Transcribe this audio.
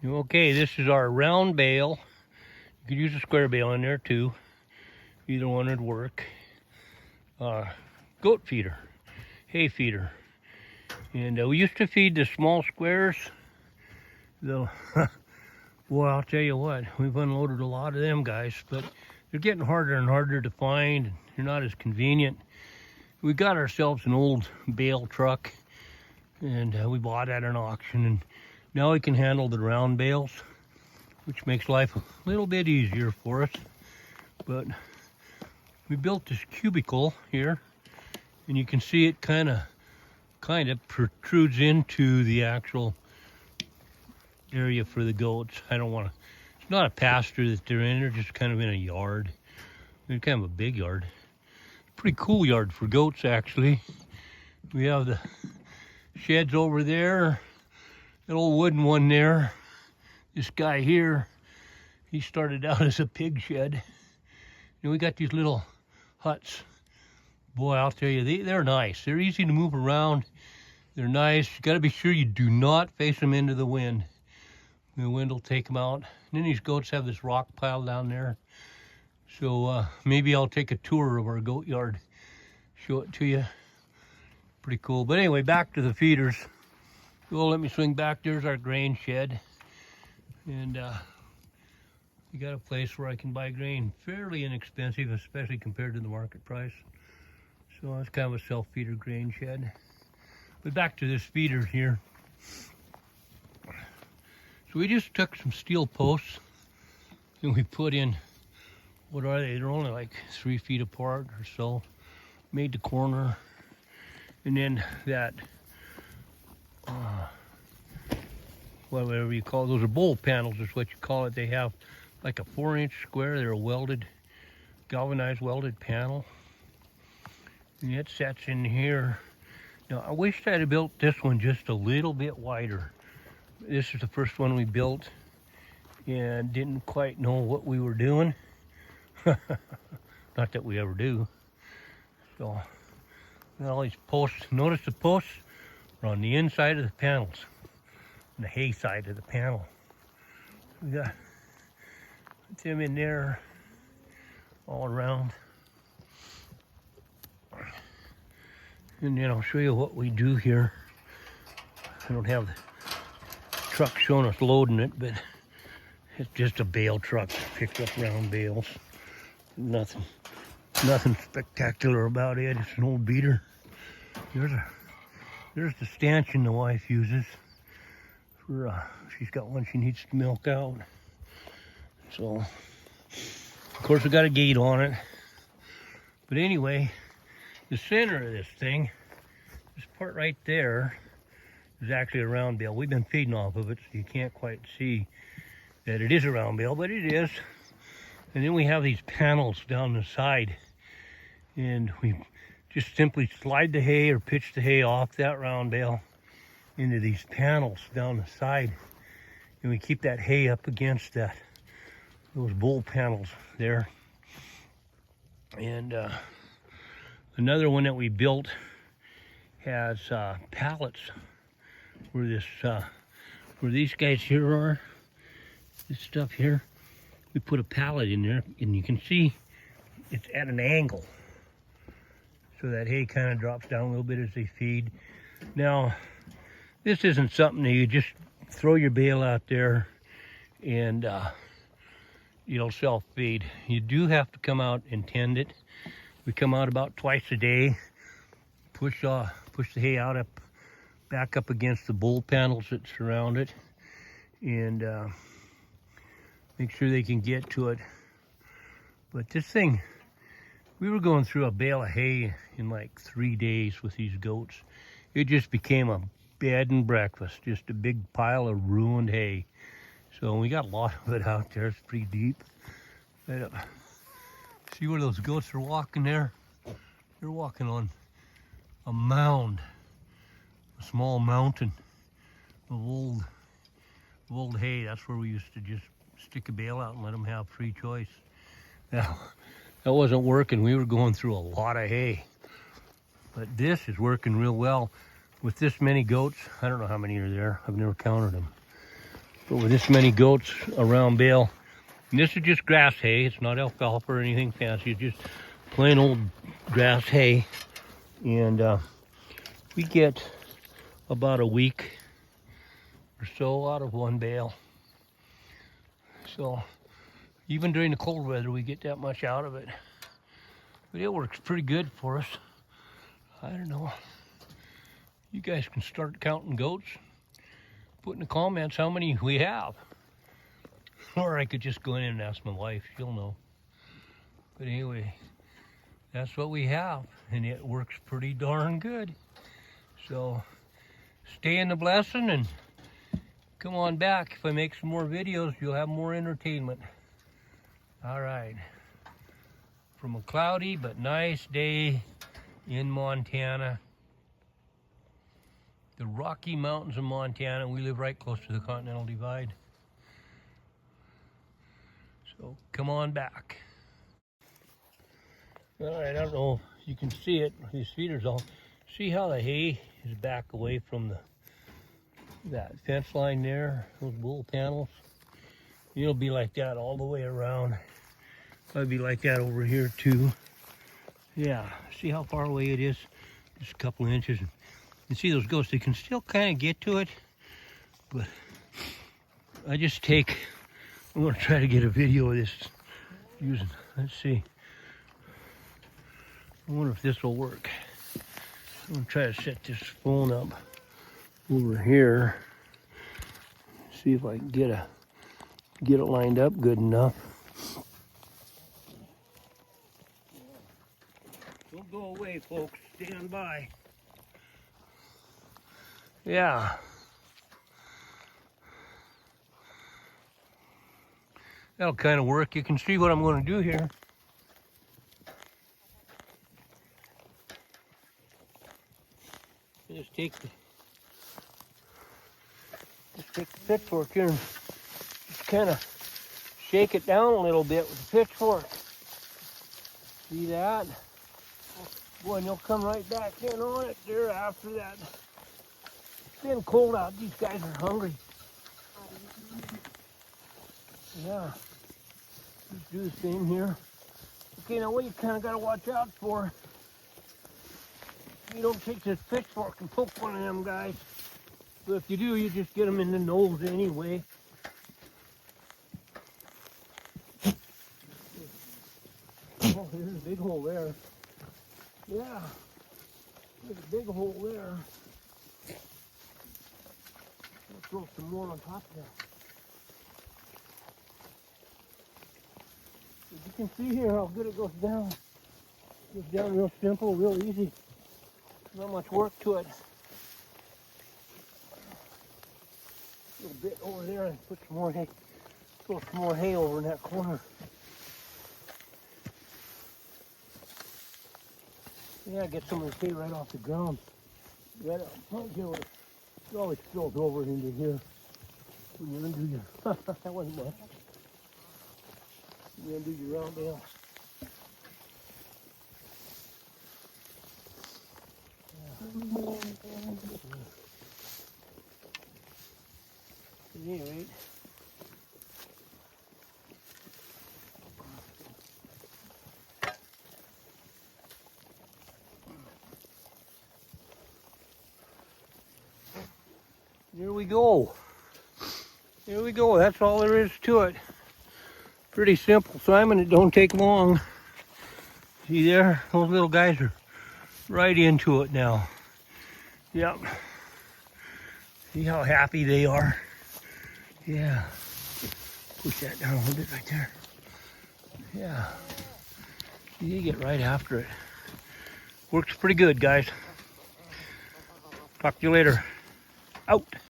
Okay, this is our round bale. You could use a square bale in there too. Either one would work. Goat feeder, hay feeder. And we used to feed the small squares. Though, well, I'll tell you what, we've unloaded a lot of them guys, but they're getting harder and harder to find. They're not as convenient. We got ourselves an old bale truck, and we bought at an auction, and now we can handle the round bales, which makes life a little bit easier for us. But we built this cubicle here, and you can see it kind of protrudes into the actual area for the goats. It's not a pasture that they're in, they're just kind of in a yard. They're kind of a big yard. Pretty cool yard for goats, actually. We have the sheds over there, that old wooden one there. This guy here, he started out as a pig shed. And we got these little huts. Boy, I'll tell you, they're nice. They're easy to move around. They're nice. You gotta be sure you do not face them into the wind. The wind will take them out. And then these goats have this rock pile down there. So maybe I'll take a tour of our goat yard, show it to you. Pretty cool. But anyway, back to the feeders. Well, let me swing back. There's our grain shed. And we got a place where I can buy grain fairly inexpensive, especially compared to the market price. So it's kind of a self-feeder grain shed. But back to this feeder here. So we just took some steel posts and we put in, what are they? They're only like 3 feet apart or so. Made the corner, and then that, whatever you call it, those are bowl panels is what you call it. They have like a 4-inch square. They're a welded, galvanized welded panel. And it sets in here. Now I wish I'd have built this one just a little bit wider. This is the first one we built and didn't quite know what we were doing. Not that we ever do. So, all these posts, notice the posts are on the inside of the panels, on the hay side of the panel. We got them in there all around. And then I'll show you what we do here. I don't have the truck showing us loading it, but it's just a bale truck that picks up round bales. Nothing spectacular about it. It's an old beater. There's the stanchion the wife uses for she's got one she needs to milk out. So of course we got a gate on it. But anyway, the center of this thing, this part right there, is actually a round bale. We've been feeding off of it, so you can't quite see that it is a round bale, but it is. And then we have these panels down the side, and we just simply slide the hay or pitch the hay off that round bale into these panels down the side, and we keep that hay up against those bowl panels there. And another one that we built has pallets where these guys here are. This stuff here, we put a pallet in there, and you can see it's at an angle, so that hay kind of drops down a little bit as they feed. Now, this isn't something that you just throw your bale out there and you'll self-feed. You do have to come out and tend it. We come out about twice a day, push the hay out back up against the bowl panels that surround it, and make sure they can get to it. But this thing, we were going through a bale of hay in like 3 days with these goats. It just became a bed and breakfast, just a big pile of ruined hay. So we got a lot of it out there. It's pretty deep. But, see where those goats are walking there? They're walking on a mound, a small mountain of old hay. That's where we used to just stick a bale out and let them have free choice. Now, that wasn't working. We were going through a lot of hay. But this is working real well. With this many goats, I don't know how many are there. I've never counted them. But with this many goats around bale, and this is just grass hay. It's not alfalfa or anything fancy. It's just plain old grass hay. And we get about a week or so out of one bale. So even during the cold weather, we get that much out of it. But it works pretty good for us. I don't know. You guys can start counting goats. Put in the comments how many we have. Or I could just go in and ask my wife. She'll know. But anyway, that's what we have. And it works pretty darn good. So stay in the blessing and come on back. If I make some more videos, you'll have more entertainment. All right. From a cloudy but nice day in Montana. The Rocky Mountains of Montana. We live right close to the Continental Divide. So come on back. All right, I don't know if you can see it. These feeders all. See how the hay is back away from that fence line there, those wool panels. It'll be like that all the way around. It'll be like that over here too. Yeah, see how far away it is? Just a couple of inches. You see those goats, they can still kind of get to it, but I just I'm gonna try to get a video of this using, let's see. I wonder if this will work. I'm gonna try to set this phone up over here. See if I can get it lined up good enough. Don't go away, folks. Stand by. Yeah. That'll kind of work. You can see what I'm going to do here. Just take the pitchfork here and just kind of shake it down a little bit with the pitchfork. See that? Boy, and you'll come right back in on it there after that. It's been cold out. These guys are hungry. Yeah. Just do the same here. Okay, now what you kind of got to watch out for, you don't take this pitchfork and poke one of them guys. But if you do, you just get them in the nose anyway. Oh, there's a big hole there. Yeah, there's a big hole there. I'll throw some more on top of that. As you can see here how good it goes down. It goes down real simple, real easy. Not much work to it. A little bit over there and put some more hay. Throw some more hay over in that corner. Yeah, get some of the hay right off the ground. Right up front here, it always spills over into here. When you undo your, that wasn't much. You undo your round bale. At any rate, here we go. Here we go. That's all there is to it. Pretty simple, Simon. It don't take long. See there? Those little guys are right into it now. Yep. See how happy they are? Yeah. Push that down a little bit right there. Yeah. You get right after it. Works pretty good, guys. Talk to you later. Out.